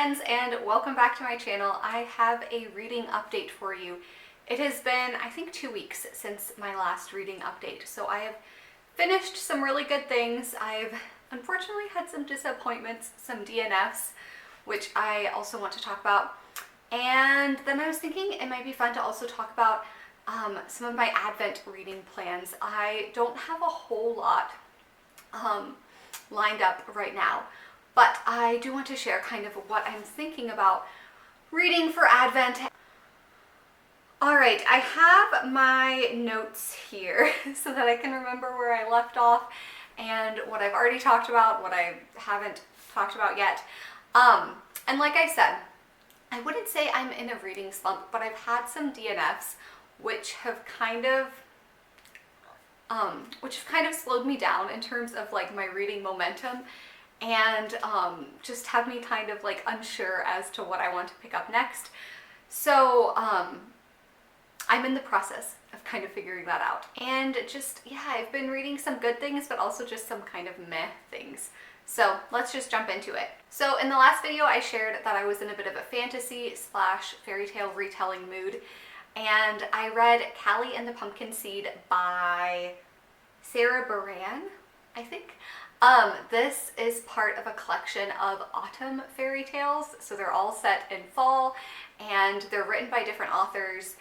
friends, and welcome back to my channel. I have a reading update for you. It has been, I think, 2 weeks since my last reading update, so I have finished some really good things. I've unfortunately had some disappointments, some DNFs, which I also want to talk about. And then I was thinking it might be fun to also talk about some of my Advent reading plans. I don't have a whole lot lined up right now, but I do want to share kind of what I'm thinking about reading for Advent. Alright, I have my notes here so that I can remember where I left off and what I've already talked about, what I haven't talked about yet. And like I said, I wouldn't say I'm in a reading slump, but I've had some DNFs which have kind of slowed me down in terms of like my reading momentum, and just have me kind of like unsure as to what I want to pick up next. So I'm in the process of kind of figuring that out. And just, yeah, I've been reading some good things, but also just some kind of meh things. So let's just jump into it. So in the last video, I shared that I was in a bit of a fantasy / fairy tale retelling mood, and I read Callie and the Pumpkin Seed by Sarah Baran, I think. This is part of a collection of autumn fairy tales. So they're all set in fall, and they're written by different authors,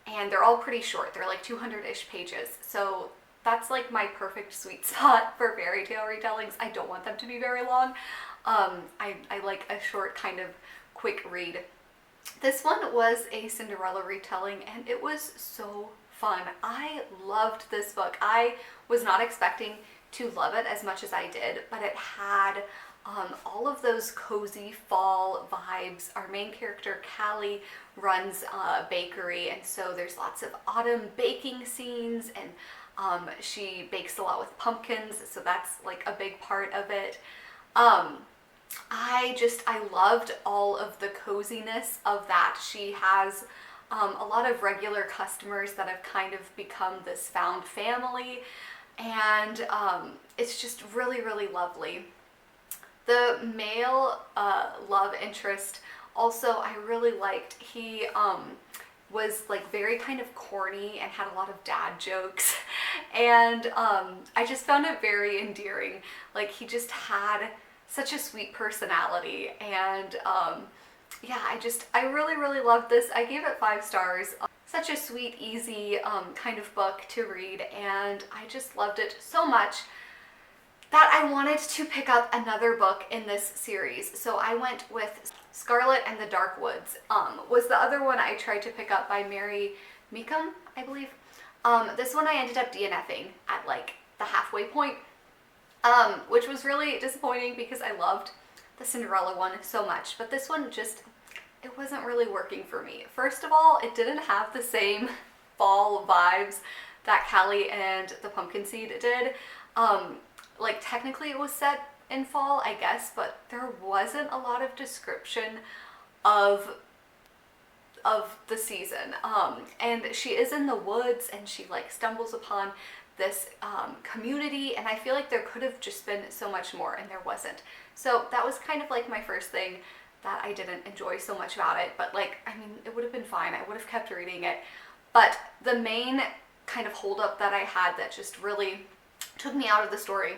and they're all pretty short. They're like 200-ish pages. So that's like my perfect sweet spot for fairy tale retellings. I don't want them to be very long. I like a short kind of quick read. This one was a Cinderella retelling, and it was so fun. I loved this book. I was not expecting to love it as much as I did, but it had all of those cozy fall vibes. Our main character, Callie, runs a bakery, and so there's lots of autumn baking scenes, and she bakes a lot with pumpkins, so that's like a big part of it. I loved all of the coziness of that. She has a lot of regular customers that have kind of become this found family, and it's just really, really lovely. The male love interest also I really liked. He was like very kind of corny and had a lot of dad jokes, and I just found it very endearing. Like, he just had such a sweet personality, and yeah, I really, really loved this. I gave it 5 stars. Such a sweet, easy kind of book to read, and I just loved it so much that I wanted to pick up another book in this series. So I went with Scarlet and the Dark Woods. Was the other one I tried to pick up by Mary Meekum, I believe. This one I ended up DNFing at like the halfway point, which was really disappointing because I loved the Cinderella one so much, but this one just, it wasn't really working for me. First of all, it didn't have the same fall vibes that Callie and the Pumpkin Seed did. Like, technically it was set in fall, I guess, but there wasn't a lot of description of the season. And she is in the woods, and she like stumbles upon this community, and I feel like there could have just been so much more, and there wasn't. So that was kind of like my first thing that I didn't enjoy so much about it, but like, I mean, it would have been fine. I would have kept reading it. But the main kind of holdup that I had that just really took me out of the story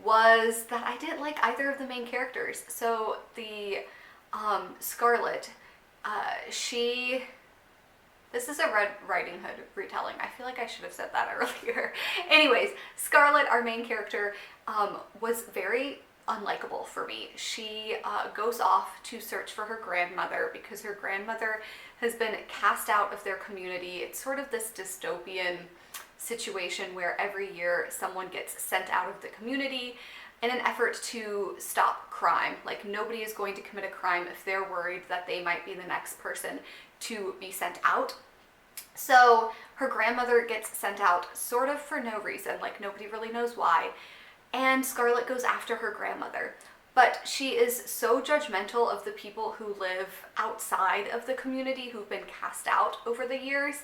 was that I didn't like either of the main characters. So the Scarlet, this is a Red Riding Hood retelling. I feel like I should have said that earlier. Anyways, Scarlet, our main character, was very unlikable for me. She goes off to search for her grandmother because her grandmother has been cast out of their community. It's sort of this dystopian situation where every year someone gets sent out of the community in an effort to stop crime. Like, nobody is going to commit a crime if they're worried that they might be the next person to be sent out. So her grandmother gets sent out sort of for no reason, like nobody really knows why, and Scarlet goes after her grandmother. But she is so judgmental of the people who live outside of the community who've been cast out over the years,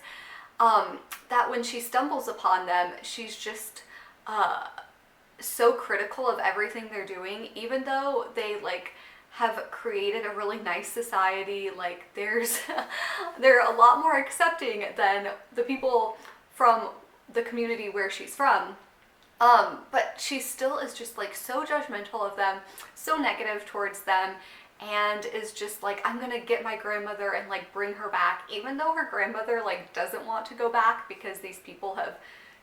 that when she stumbles upon them, she's just so critical of everything they're doing, even though they like have created a really nice society. Like they're a lot more accepting than the people from the community where she's from. But she still is just like so judgmental of them, so negative towards them, and is just like, I'm gonna get my grandmother and like bring her back, even though her grandmother like doesn't want to go back because these people have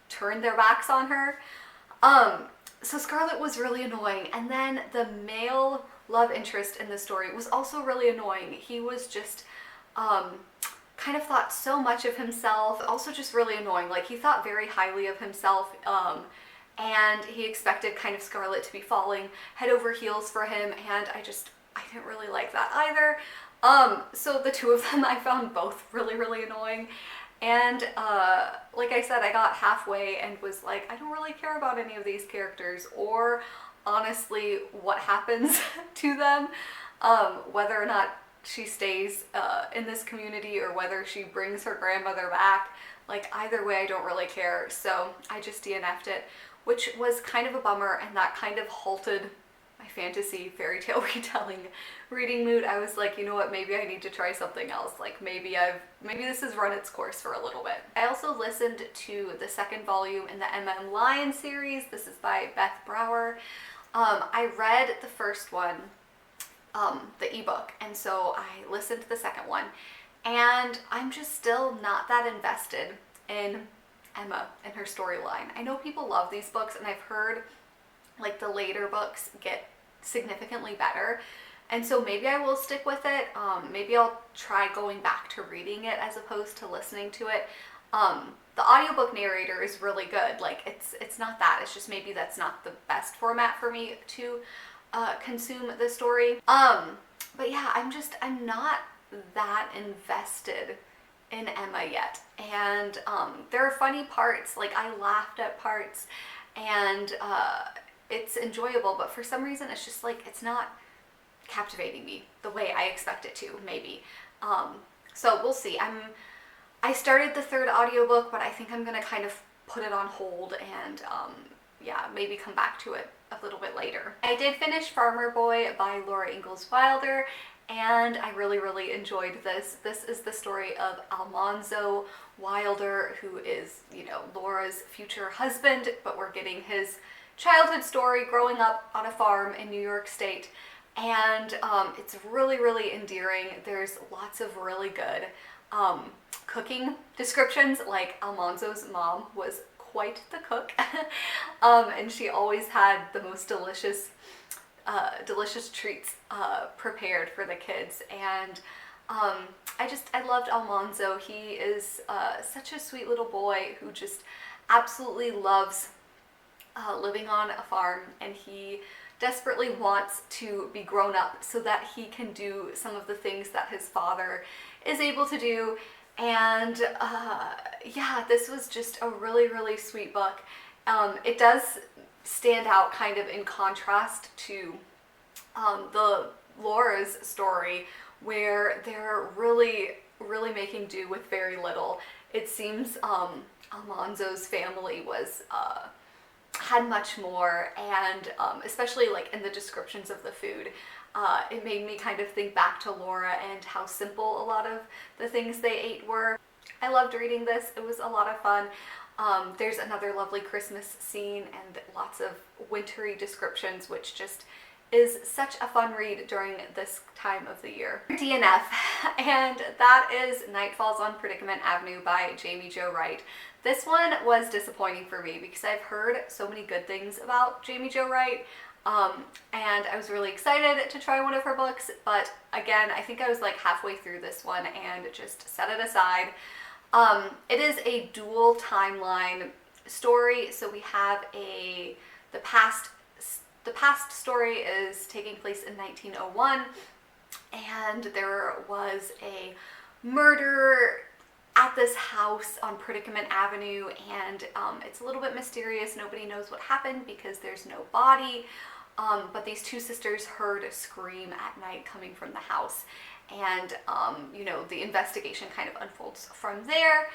turned their backs on her. So Scarlet was really annoying. And then the male love interest in the story was also really annoying. He was just kind of thought so much of himself, also just really annoying. Like he thought very highly of himself, and he expected kind of Scarlet to be falling head over heels for him, and I didn't really like that either. So the two of them I found both really, really annoying. And like I said, I got halfway and was like, I don't really care about any of these characters, or honestly what happens to them, whether or not she stays in this community or whether she brings her grandmother back. Like either way, I don't really care. So I just DNF'd it, which was kind of a bummer, and that kind of halted my fantasy fairy tale retelling reading mood. I was like, you know what, maybe I need to try something else. Like maybe this has run its course for a little bit. I also listened to the second volume in the M.M. Lion series. This is by Beth Brower. I read the first one, the ebook, and so I listened to the second one, and I'm just still not that invested in Emma and her storyline. I know people love these books, and I've heard like the later books get significantly better, and so maybe I will stick with it. Maybe I'll try going back to reading it as opposed to listening to it. The audiobook narrator is really good. Like it's not that, it's just maybe that's not the best format for me to consume the story. But yeah, I'm not that invested in Emma yet. And there are funny parts, like I laughed at parts, and it's enjoyable, but for some reason it's just like, it's not captivating me the way I expect it to, maybe. So we'll see. I started the third audiobook, but I think I'm gonna kind of put it on hold and yeah, maybe come back to it a little bit later. I did finish Farmer Boy by Laura Ingalls Wilder, and I really, really enjoyed this. This is the story of Almanzo Wilder, who is, you know, Laura's future husband, but we're getting his childhood story growing up on a farm in New York State. And it's really, really endearing. There's lots of really good cooking descriptions. Like Almanzo's mom was quite the cook, and she always had the most delicious treats prepared for the kids. And I loved Almanzo. He is such a sweet little boy who just absolutely loves living on a farm, and he desperately wants to be grown up so that he can do some of the things that his father is able to do. And yeah, this was just a really, really sweet book. It does stand out kind of in contrast to the Laura's story, where they're really, really making do with very little. It seems Almanzo's family was had much more, and especially like in the descriptions of the food, it made me kind of think back to Laura and how simple a lot of the things they ate were. I loved reading this. It was a lot of fun. There's another lovely Christmas scene and lots of wintry descriptions, which just is such a fun read during this time of the year. DNF, and that is Night Falls on Predicament Avenue by Jamie Jo Wright. This one was disappointing for me because I've heard so many good things about Jamie Jo Wright, and I was really excited to try one of her books, but again, I think I was like halfway through this one and just set it aside. It is a dual timeline story, so we have the past story is taking place in 1901, and there was a murder at this house on Predicament Avenue, and it's a little bit mysterious. Nobody knows what happened because there's no body, but these two sisters heard a scream at night coming from the house, and you know, the investigation kind of unfolds from there.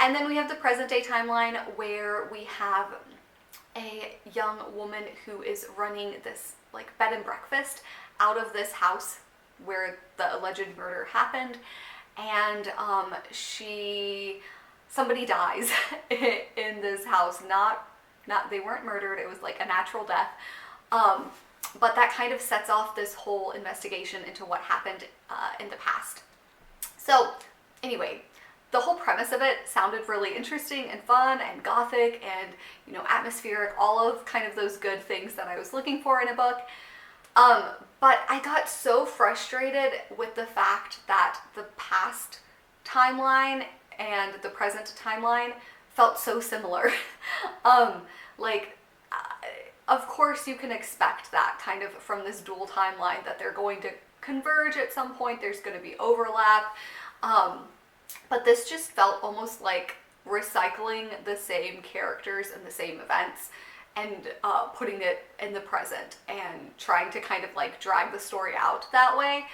And then we have the present day timeline, where we have a young woman who is running this like bed and breakfast out of this house where the alleged murder happened, and somebody dies in this house. Not they weren't murdered, it was like a natural death. But that kind of sets off this whole investigation into what happened in the past. So anyway, the whole premise of it sounded really interesting and fun and gothic and, you know, atmospheric, all of kind of those good things that I was looking for in a book. But I got so frustrated with the fact that the past timeline and the present timeline felt so similar. Of course you can expect that kind of from this dual timeline, that they're going to converge at some point, there's going to be overlap. But this just felt almost like recycling the same characters and the same events and putting it in the present and trying to kind of like drag the story out that way.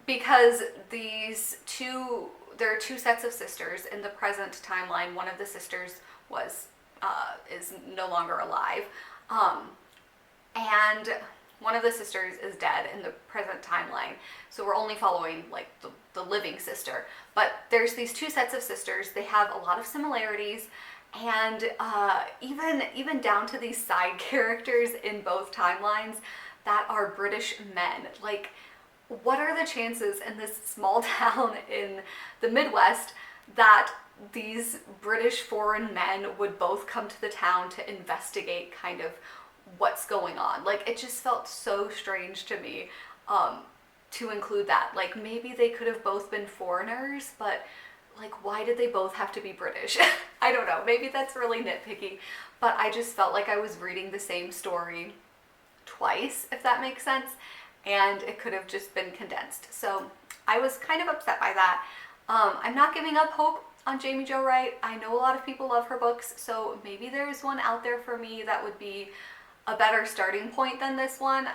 Because there are two sets of sisters in the present timeline. One of the sisters is no longer alive. And one of the sisters is dead in the present timeline. So we're only following like the living sister. But there's these two sets of sisters. They have a lot of similarities, and even down to these side characters in both timelines that are British men. Like, what are the chances in this small town in the Midwest that these British foreign men would both come to the town to investigate kind of what's going on? Like, it just felt so strange to me to include that. Like, maybe they could have both been foreigners, but like, why did they both have to be British? I don't know, maybe that's really nitpicky, but I just felt like I was reading the same story twice, if that makes sense, and it could have just been condensed. So I was kind of upset by that. I'm not giving up hope on Jamie Jo Wright. I know a lot of people love her books, so maybe there's one out there for me that would be a better starting point than this one.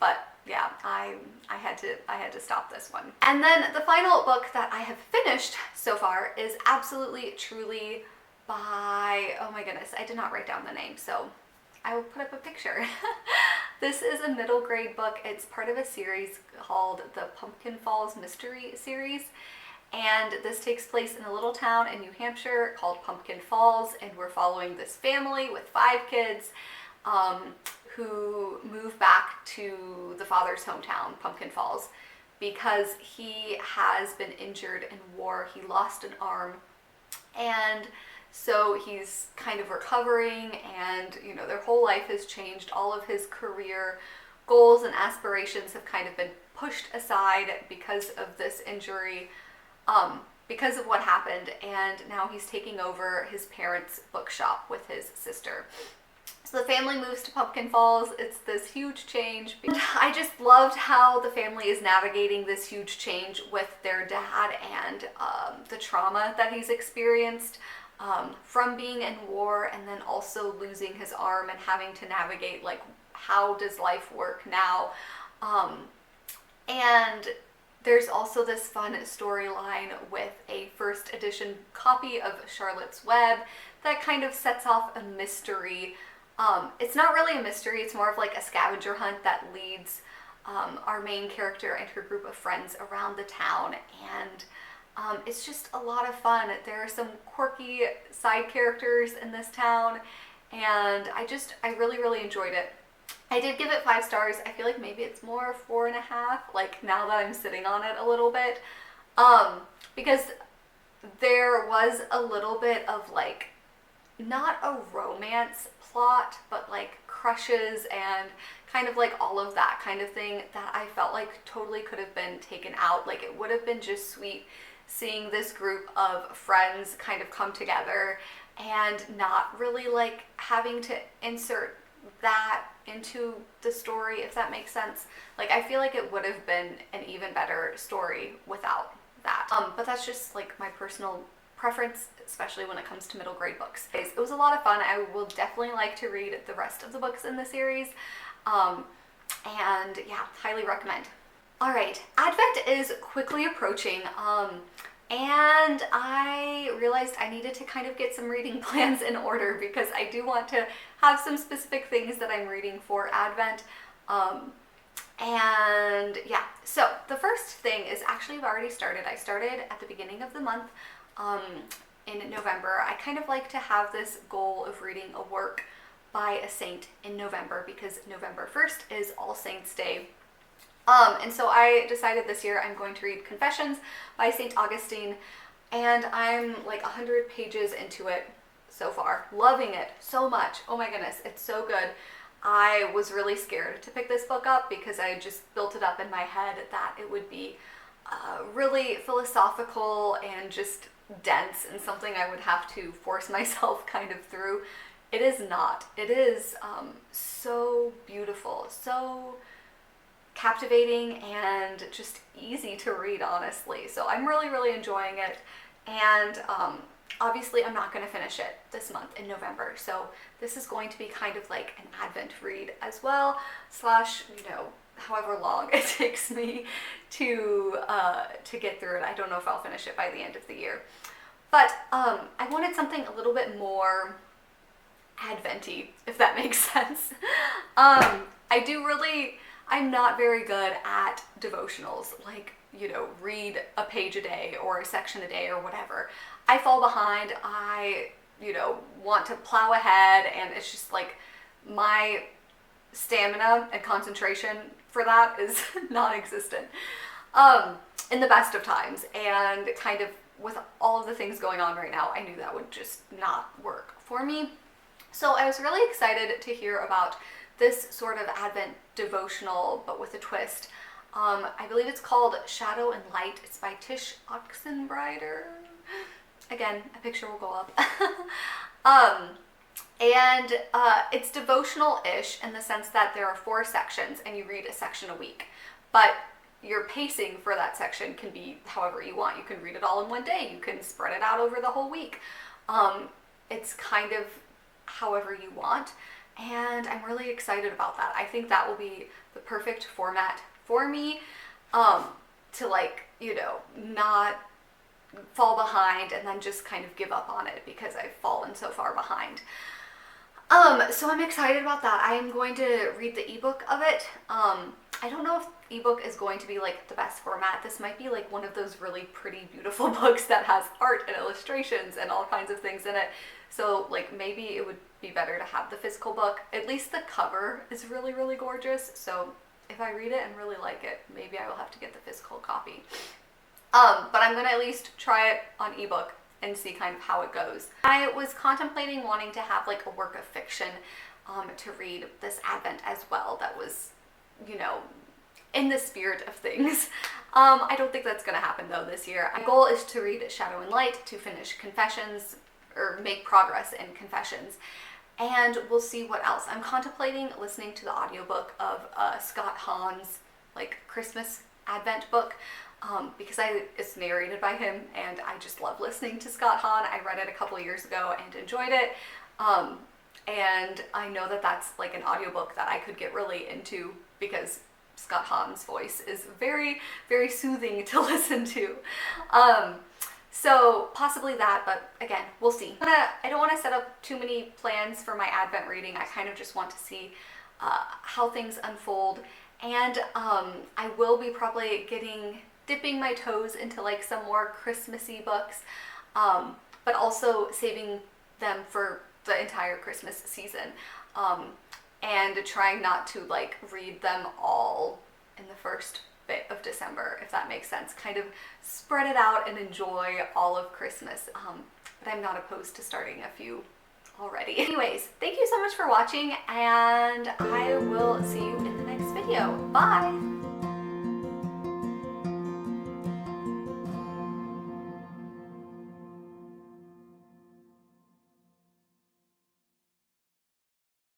But yeah, I had to stop this one. And then the final book that I have finished so far is Absolutely Truly by, oh my goodness, I did not write down the name, so I will put up a picture. This is a middle grade book. It's part of a series called the Pumpkin Falls Mystery Series. And this takes place in a little town in New Hampshire called Pumpkin Falls, and we're following this family with 5 kids who move back to the father's hometown, Pumpkin Falls, because he has been injured in war. He lost an arm, and so he's kind of recovering, and you know, their whole life has changed. All of his career goals and aspirations have kind of been pushed aside because of this injury, because of what happened, and now he's taking over his parents' bookshop with his sister. So the family moves to Pumpkin Falls. It's this huge change. And I just loved how the family is navigating this huge change with their dad and the trauma that he's experienced from being in war, and then also losing his arm and having to navigate, like, how does life work now? And there's also this fun storyline with a first edition copy of Charlotte's Web that kind of sets off a mystery. It's not really a mystery, it's more of like a scavenger hunt that leads our main character and her group of friends around the town, and it's just a lot of fun. There are some quirky side characters in this town, and I really enjoyed it. I did give it 5 stars. I feel like maybe it's more 4.5, like now that I'm sitting on it a little bit, because there was a little bit of like, not a romance plot, but like crushes and kind of like all of that kind of thing that I felt like totally could have been taken out. Like, it would have been just sweet seeing this group of friends kind of come together and not really like having to insert that into the story, if that makes sense. Like, I feel like it would have been an even better story without that. But that's just like my personal preference, especially when it comes to middle grade books. It was a lot of fun. I will definitely like to read the rest of the books in the series. And yeah, highly recommend. All right, Advent is quickly approaching. And I realized I needed to kind of get some reading plans in order, because I do want to have some specific things that I'm reading for Advent. And yeah, so the first thing is actually I've already started. I started at the beginning of the month in November. I kind of like to have this goal of reading a work by a saint in November because November 1st is All Saints Day. And so I decided this year I'm going to read Confessions by St. Augustine, and I'm like 100 pages into it so far. Loving it so much. Oh my goodness, it's so good. I was really scared to pick this book up because I just built it up in my head that it would be really philosophical and just dense and something I would have to force myself kind of through. It is not. It is so beautiful, so captivating, and just easy to read, honestly. So I'm really, really enjoying it. And obviously I'm not going to finish it this month in November. So this is going to be kind of like an Advent read as well, slash, you know, however long it takes me to get through it. I don't know if I'll finish it by the end of the year. But I wanted something a little bit more Advent-y, if that makes sense. I'm not very good at devotionals, like, you know, read a page a day or a section a day or whatever. I fall behind. I, you know, want to plow ahead, and it's just like my stamina and concentration for that is non-existent in the best of times. And kind of with all of the things going on right now, I knew that would just not work for me. So I was really excited to hear about this sort of Advent devotional, but with a twist. I believe it's called Shadow and Light. It's by Tish Oxenbrider. Again, a picture will go up. And it's devotional-ish in the sense that there are 4 sections and you read a section a week. But your pacing for that section can be however you want. You can read it all in one day. You can spread it out over the whole week. It's kind of however you want. And I'm really excited about that. I think that will be the perfect format for me to, like, you know, not fall behind and then just kind of give up on it because I've fallen so far behind. So I'm excited about that. I am going to read the ebook of it. I don't know if ebook is going to be like the best format. This might be like one of those really pretty, beautiful books that has art and illustrations and all kinds of things in it. So like maybe it would be better to have the physical book. At least the cover is really, really gorgeous. So if I read it and really like it, maybe I will have to get the physical copy. But I'm going to at least try it on ebook and see kind of how it goes. I was contemplating wanting to have like a work of fiction to read this Advent as well that was, you know, in the spirit of things. I don't think that's going to happen though this year. My goal is to read Shadow and Light, to finish Confessions, or make progress in Confessions, and we'll see what else. I'm contemplating listening to the audiobook of Scott Hahn's like Christmas Advent book because it's narrated by him, and I just love listening to Scott Hahn. I read it a couple years ago and enjoyed it, and I know that that's like an audiobook that I could get really into because Scott Hahn's voice is very, very soothing to listen to. So possibly that, but again, we'll see. I don't want to set up too many plans for my Advent reading. I kind of just want to see how things unfold. And I will be probably dipping my toes into like some more Christmassy books, but also saving them for the entire Christmas season. And trying not to like read them all in the first bit of December, if that makes sense. Kind of spread it out and enjoy all of Christmas. But I'm not opposed to starting a few already. Anyways, thank you so much for watching, and I will see you in the next video. Bye!